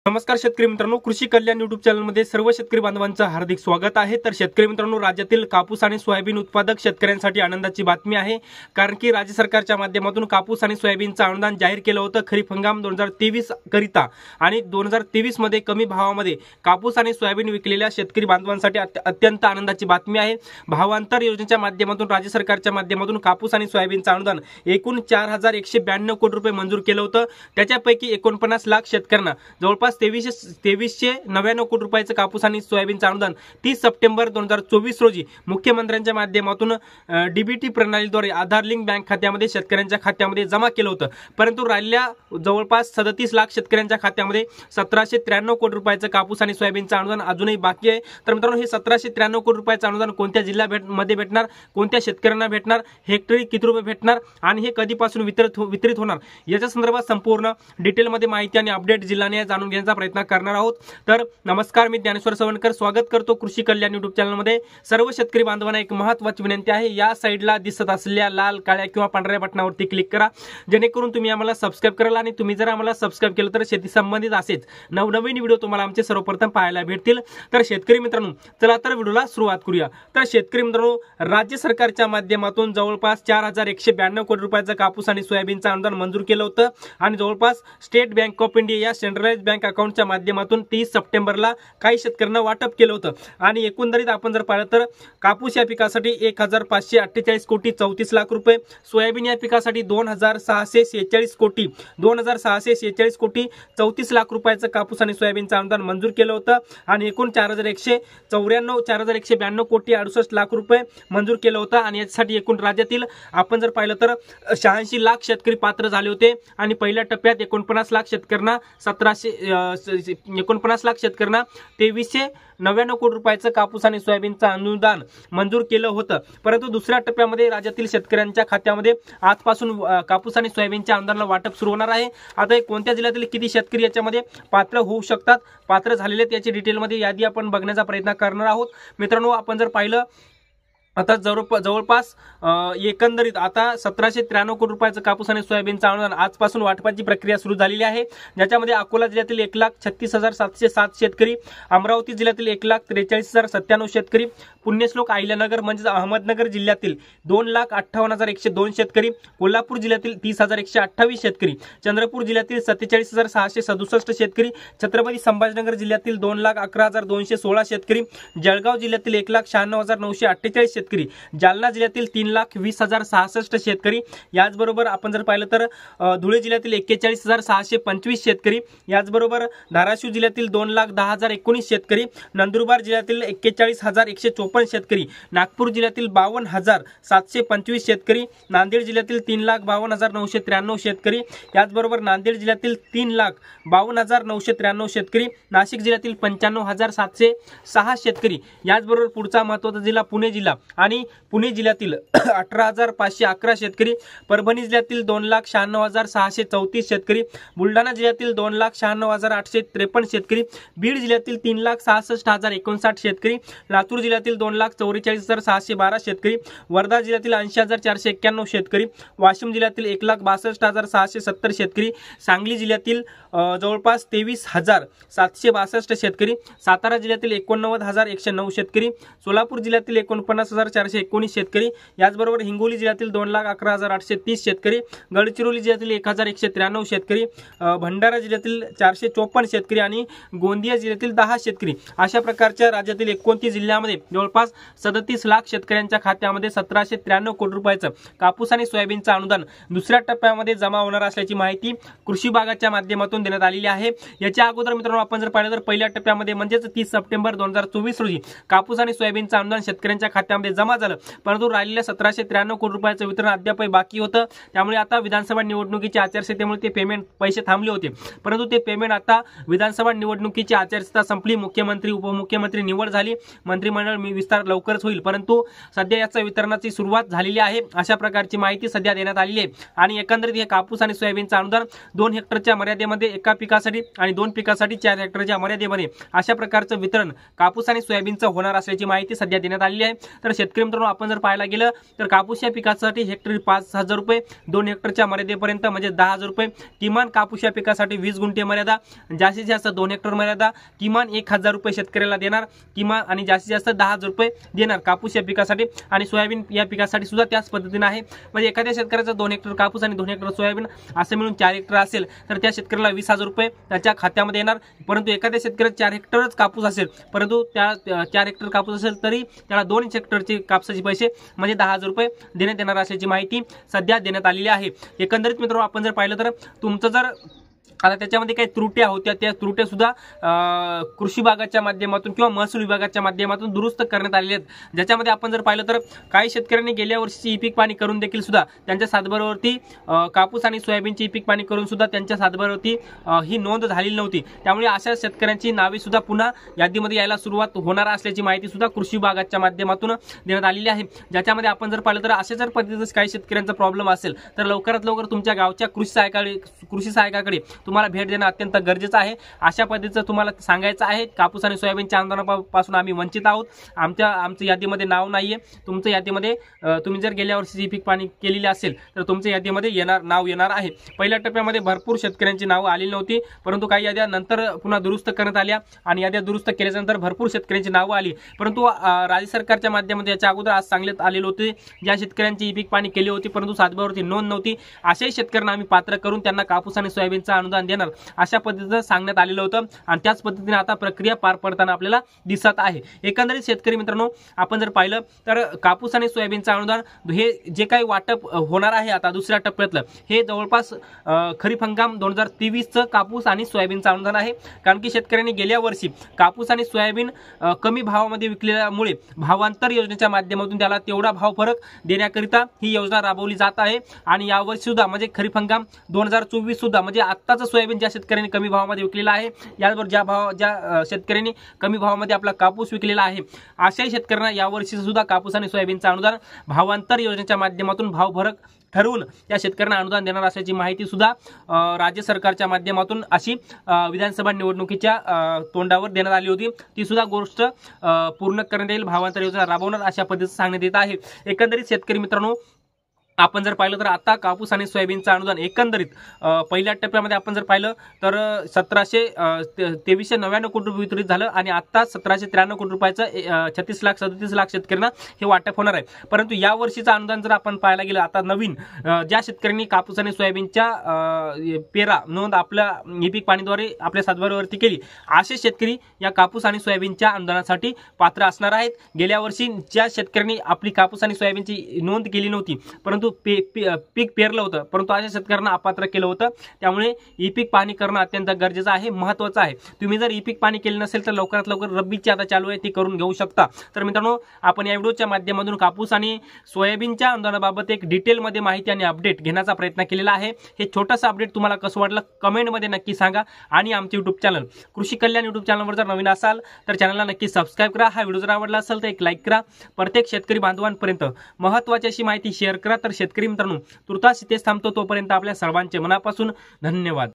नमस्कार शेतकरी मित्रांनो, कृषी कल्याण युट्यूब चॅनलमध्ये सर्व शेतकरी बांधवांचं हार्दिक स्वागत आहे। तर शेतकरी मित्रांनो, राज्यातील कापूस आणि सोयाबीन उत्पादक शेतकऱ्यांसाठी आनंदाची बातमी आहे, कारण की राज्य सरकारच्या माध्यमातून कापूस आणि सोयाबीनचं अनुदान जाहीर केलं होतं खरीप हंगाम 2023 करिता। आणि 2023 मध्ये कमी भावामध्ये कापूस आणि सोयाबीन विकलेल्या शेतकरी बांधवांसाठी अत्यंत आनंदाची बातमी आहे। भावांतर योजनेच्या माध्यमातून राज्य सरकारच्या माध्यमातून कापूस आणि सोयाबीनचं अनुदान एकूण 4192 कोटी रुपये मंजूर केलं होतं। त्याच्यापैकी 49 लाख शेतकऱ्यांना जवळपास 2399 कोटी रुपयाचं कापूस आणि सोयाबीनचं अनुदान 30 सप्टेंबर 2024 रोजी मुख्यमंत्र्यांच्या माध्यमातून डीबीटी प्रणालीद्वारे आधार लिंक बँक खात्यामध्ये शेतकऱ्यांच्या खात्यामध्ये जमा केलं होतं। परंतु राहिलेल्या जवळपास 37 लाख शेतकऱ्यांच्या खात्यामध्ये 1793 कोटी रुपयाचं कापूस आणि सोयाबीनचं अनुदान अजूनही बाकी आहे। तर मित्रांनो, हे 1793 कोटी रुपयाचं अनुदान कोणत्या जिल्ह्यामध्ये भेटणार, कोणत्या शेतकऱ्यांना भेटणार, हेक्टरी किती रुपये भेटणार आणि हे कधीपासून वितरित होणार याच्या संदर्भात संपूर्ण डिटेलमध्ये माहिती आणि अपडेट जिल्ह्याने जाणून घेण्याचा प्रयत्न करणार आहोत। तर नमस्कार, मी ज्ञानेश्वर सवणकर स्वागत करतो कृषी कल्याण युट्यूब चॅनलमध्ये। सर्व शेतकरी बांधवांना एक महत्त्वाची विनंती आहे, या साईडला दिसत असलेल्या लाल, काळ्या किंवा पांढऱ्या बटनावरती क्लिक करा, जेणेकरून तुम्ही आम्हाला सबस्क्राइब कराल आणि तुम्ही जर आम्हाला सबस्क्राइब केलं तर शेती संबंधित असेच नवनवीन व्हिडिओ तुम्हाला आमचे सर्वप्रथम पाहायला भेटतील। तर शेतकरी मित्रांनो, चला तर व्हिडिओला सुरुवात करूया। तर शेतकरी मित्रांनो, राज्य सरकारच्या माध्यमातून जवळपास 4192 कोटी रुपयाचं कापूस आणि सोयाबीनचं अनुदान मंजूर केलं होतं आणि जवळपास स्टेट बँक ऑफ इंडिया या सेंट्रलाइज बँक अकाउंटच्या माध्यमातून 30 सप्टेंबरला काही शेतकऱ्यांना वाटप केलं होतं। आणि एकंदरीत आपण जर पाहिलं तर कापूस या पिकासाठी 1548 कोटी 34 लाख रुपये, सोयाबीन या पिकासाठी 2646 कोटी 34 लाख रुपयाचं कापूस आणि सोयाबीनचं अनुदान मंजूर केलं होतं आणि एकूण 4192 कोटी 68 लाख रुपये मंजूर केलं होतं। आणि यासाठी एकूण राज्यातील आपण जर पाहिलं तर 86 लाख शेतकरी पात्र झाले होते आणि पहिल्या टप्प्यात 49 लाख शेतकऱ्यांना 49 लाख शेतकऱ्यांना 2399 कोटी रुपयाचं कापूस आणि सोयाबीनचं अनुदान मंजूर केलं होतं। परंतु दुसऱ्या टप्प्यामध्ये राज्यातील शेतकऱ्यांच्या खात्यामध्ये आजपासून कापूस आणि सोयाबीनच्या अनुदानाला वाटप सुरू होणार आहे। आता कोणत्या जिल्ह्यातील किती शेतकरी याच्यामध्ये पात्र होऊ शकतात, पात्र झालेले त्याची डिटेलमध्ये यादी आपण बघण्याचा प्रयत्न करणार आहोत। मित्रांनो, आपण जर पाहिलं आता जवळपास एकंदरीत आता 1793 कोटी रुपयाचं कापूस आणि सोयाबीनचं अनुदान आजपासून वाटपाची प्रक्रिया सुरू झालेली आहे, ज्याच्यामध्ये अकोला जिल्ह्यातील 1,36,707 शेतकरी, अमरावती जिल्ह्यातील 1,43,097 शेतकरी, पुण्यश्लोक अहिल्यानगर म्हणजे अहमदनगर जिल्ह्यातील 2,58,102 शेतकरी, कोल्हापूर जिल्ह्यातील 30,128 शेतकरी, चंद्रपूर जिल्ह्यातील 47,667 शेतकरी, छत्रपती संभाजीनगर जिल्ह्यातील 2,11,216 शेतकरी, जळगाव जिल्ह्यातील 1,96,948 शेतकरी, जालना जिल्ह्यातील 3,20,066 शेतकरी, याचबरोबर आपण जर पाहिलं तर धुळे जिल्ह्यातील 41,625 शेतकरी, याचबरोबर धाराशिव जिल्ह्यातील 2,10,019 शेतकरी, नंदुरबार जिल्ह्यातील 41,154 शेतकरी, नागपूर जिल्ह्यातील 52,725 शेतकरी, नांदेड जिल्ह्यातील 3,52,993 शेतकरी, याचबरोबर नांदेड जिल्ह्यातील 3,52,993 शेतकरी, नाशिक जिल्ह्यातील 95,706 शेतकरी, याचबरोबर पुढचा महत्त्वाचा जिल्हा पुणे जिल्हा आणि पुणे जिल्ह्यातील 18,511 शेतकरी, परभणी जिल्ह्यातील 2,96,634 शेतकरी, बुलढाणा जिल्ह्यातील 2,96,853 शेतकरी, बीड जिल्ह्यातील 3,66,059 शेतकरी, लातूर जिल्ह्यातील 2,44,612 शेतकरी, वर्धा जिल्ह्यातील 80,491 शेतकरी, वाशिम जिल्ह्यातील 1,62,670 शेतकरी, सांगली जिल्ह्यातील जवळपास 23,762 शेतकरी, सातारा जिल्ह्यातील 89,109 शेतकरी, सोलापूर जिल्ह्यातील 49,419 शेतकरी, याचबरोबर हिंगोली जिल्ह्यातील 2,11,830 शेतकरी, गडचिरोली जिल्ह्यातील 1,193 शेतकरी, भंडारा जिल्ह्यातील 454 शेतकरी आणि गोंदिया जिल्ह्यातील 10 शेतकरी, अशा प्रकारच्या राज्यातील 29 जिल्ह्यामध्ये जवळपास 37 लाख शेतकऱ्यांच्या खात्यामध्ये 1793 कोटी रुपयाचं कापूस आणि सोयाबीनचं अनुदान दुसऱ्या टप्प्यामध्ये जमा होणार असल्याची माहिती कृषी विभागाच्या माध्यमातून देण्यात आलेली आहे। याच्या अगोदर मित्रांनो, आपण जर पाहिलं तर पहिल्या टप्प्यामध्ये म्हणजेच 30 सप्टेंबर 2024 रोजी कापूस आणि सोयाबीनचं अनुदान शेतकऱ्यांच्या खात्यामध्ये जमा झालं, परंतु राहिलेल्या 1793 कोटी रुपयाचं वितरण अद्याप बाकी होतं। त्यामुळे आता विधानसभा निवडणुकीची आचारसंहितेमुळे ते पेमेंट पैसे थांबले होते, परंतु ते पेमेंट आता विधानसभा निवडणुकीची आचारसंहिता संपली, मुख्यमंत्री उपमुख्यमंत्री निवड झाली, मंत्रिमंडळ विस्तार लवकरच होईल, परंतु सध्या याचा वितरणाची सुरुवात झालेली आहे, अशा प्रकारची माहिती सध्या देण्यात आलेली आहे। आणि एकंदरीत हे कापूस आणि सोयाबीनचं अनुदान 2 हेक्टरच्या मर्यादेमध्ये एका पिकासाठी आणि 2 पिकासाठी 4 हेक्टरच्या मर्यादेमध्ये अशा प्रकारचं वितरण कापूस आणि सोयाबीनचं होणार असल्याची माहिती सध्या देण्यात आलेली आहे। तर शेतकरी मित्रांनो आपण जर पाहायला गेलं तर कापूस या पिकासाठी हेक्टरी 5,000 रुपये, 2 हेक्टरच्या मर्यादेपर्यंत म्हणजे 10,000 रुपये, किमान कापूस या पिकासाठी 20 गुंठे मर्यादा, जास्तीत जास्त 2 हेक्टर मर्यादा, किमान 1,000 रुपये शेतकऱ्याला देणार, किमान आणि जास्तीत जास्त 10,000 रुपये देणार कापूस या पिकासाठी. आणि सोयाबीन या पिकासाठी सुद्धा त्याच पद्धतीने आहे. म्हणजे एखाद्या शेतकऱ्याचा 2 हेक्टर कापूस आणि 2 हेक्टर सोयाबीन असे मिळून 4 हेक्टर असेल तर त्या शेतकऱ्याला 20,000 रुपये त्याच्या खात्यामध्ये येणार. परंतु एखाद्या शेतकऱ्याचा 4 हेक्टरच कापूस असेल, परंतु त्या 4 हेक्टर कापूस असेल तरी त्याला 2 हेक्टरचे कापसाचे पैसे म्हणजे 10,000 रुपये देण्यात येणार असल्याची माहिती सध्या देण्यात आलेली आहे. एकंदरीत मित्रांनो आपण जर पाहिलं तर तुमचं जर आता त्याच्यामध्ये काही त्रुट्या होत्या त्या त्रुट्या सुद्धा कृषी विभागाच्या माध्यमातून किंवा महसूल विभागाच्या माध्यमातून दुरुस्त करण्यात आलेल्या आहेत. ज्याच्यामध्ये आपण जर पाहिलं तर काही शेतकऱ्यांनी गेल्या वर्षीची ई-पीक पाणी करून देखील सुद्धा त्यांच्या सातबारावरती कापूस आणि सोयाबीनची ई-पीक पाणी करून सुद्धा त्यांच्या सातबारावरती ही नोंद झालेली नव्हती. त्यामुळे अशा शेतकऱ्यांची नावे सुद्धा पुन्हा यादीमध्ये यायला सुरुवात होणार असल्याची माहिती सुद्धा कृषी विभागाच्या माध्यमातून देण्यात आलेली आहे. ज्याच्यामध्ये आपण जर पाहिलं तर अशा जर पद्धतीचा काही शेतकऱ्यांचा प्रॉब्लेम असेल तर लवकरात लवकर तुमच्या गावच्या कृषी सहायकाकडे तुम्हाला भेट देणं अत्यंत गरजेचं आहे. अशा पद्धतीचं तुम्हाला सांगायचं आहे कापूस आणि सोयाबीनच्या आंदोलनापासून आम्ही वंचित आहोत. आमच्या यादीमध्ये नाव नाहीये. तुमच्या यादीमध्ये तुम्ही जर गेल्या वर्षी पीक पाणी केलेली असेल तर तुमच्या यादीमध्ये नाव येणार आहे. पहिल्या टप्प्यामध्ये भरपूर शेतकऱ्यांची नावं आलेली नव्हती, परंतु काही याद्या नंतर पुन्हा दुरुस्त करण्यात आल्या आणि याद्या दुरुस्त केल्यानंतर भरपूर शेतकऱ्यांची नावं आली. परंतु राज्य सरकारच्या माध्यमातून याच्या अगोदर आज सांगण्यात आलेले होते ज्या शेतकऱ्यांची पीक पाणी केली होती परंतु सातबारावरती नोंद नव्हती अशाही शेतकऱ्यांना आम्ही पात्र करून त्यांना कापूस आणि सोयाबीनचं अनुदान देणार अशा पद्धतीचं सांगण्यात आलेलं होतं आणि त्याच पद्धतीने आता प्रक्रिया पार पडताना आपल्याला दिसत आहे. एकंदरीत शेतकरी मित्रांनो आपण जर पाहिलं तर कापूस आणि सोयाबीनचं अनुदान हे जे काही वाटप होणार आहे आता दुसऱ्या टप्प्यातलं हे जवळपास खरीप हंगाम 2023चं कापूस आणि सोयाबीनचं अनुदान आहे. कारण की शेतकऱ्यांनी गेल्या वर्षी कापूस आणि सोयाबीन कमी भावामध्ये विकल्यामुळे भावांतर योजनेच्या माध्यमातून त्याला तेवढा भाव फरक देण्याकरिता ही योजना राबवली जात आहे. आणि यावर्षी सुद्धा म्हणजे खरीप हंगाम 2024 सुद्धा म्हणजे आत्ताचं सोयाबीन ज्या शेतकऱ्यांनी कमी भावामध्ये विकलेला आहे याचबरोबर ज्या शेतकऱ्यांनी कमी भावामध्ये आपला कापूस विकलेला आहे अशाही शेतकऱ्यांना यावर्षी सुद्धा कापूस आणि सोयाबीनचं अनुदान भावांतर योजनेच्या माध्यमातून भाव फरक ठरवून त्या शेतकऱ्यांना अनुदान देणार असल्याची माहिती सुद्धा राज्य सरकारच्या माध्यमातून अशी विधानसभा निवडणुकीच्या तोंडावर देण्यात आली होती. ती सुद्धा गोष्ट पूर्ण करण्यात येईल. भावांतर योजना राबवणार अशा पद्धतीचं सांगण्यात येत आहे. एकंदरीत शेतकरी मित्रांनो आपण जर पाहिलं तर आता कापूस आणि सोयाबीनचं अनुदान एकंदरीत पहिल्या टप्प्यामध्ये आपण जर पाहिलं तर 2399 कोटी रुपये वितरित झालं आणि आता 1793 कोटी रुपयाचं 36 लाख शेतकऱ्यांना हे वाटप होणार आहे. परंतु या वर्षीचं अनुदान जर आपण पाहायला गेलं आता नवीन ज्या शेतकऱ्यांनी कापूस आणि सोयाबीनच्या पेरा नोंद आपल्या ई-पीक पाणीद्वारे आपल्या सातबारावरती केली असे शेतकरी या कापूस आणि सोयाबीनच्या अनुदानासाठी पात्र असणार आहेत. गेल्या वर्षी ज्या शेतकऱ्यांनी आपली कापूस आणि सोयाबीनची नोंद केली नव्हती परंतु पीक पेरलं होतं परंतु अशा शेतकऱ्यांना अपात्र केलं होतं. त्यामुळे ई-पीक पाणी करणं अत्यंत गरजेचं आहे, महत्त्वाचं आहे. तुम्ही जर ई-पीक पाणी केले नसेल तर लवकरात लवकर रब्बीची आता चालू आहे ती करून घेऊ शकता. तर मित्रांनो आपण या व्हिडिओच्या माध्यमातून कापूस आणि सोयाबीनच्या अनुदानाबाबत एक डिटेलमध्ये माहिती आणि अपडेट घेण्याचा प्रयत्न केलेला आहे. हे छोटंसं अपडेट तुम्हाला कसं वाटलं कमेंटमध्ये नक्की सांगा. आणि आमचे युट्यूब चॅनल कृषी कल्याण युट्यूब चॅनलवर जर नवीन असाल तर चॅनलला नक्की सबस्क्राईब करा. हा व्हिडिओ जर आवडला असेल तर एक लाईक करा. प्रत्येक शेतकरी बांधवांपर्यंत महत्त्वाची अशी माहिती शेअर करा. तर शेतकरी मित्रांनो तुर्तास इथेच थांबतो. तोपर्यंत आपल्या सर्वांचे मनापासून धन्यवाद.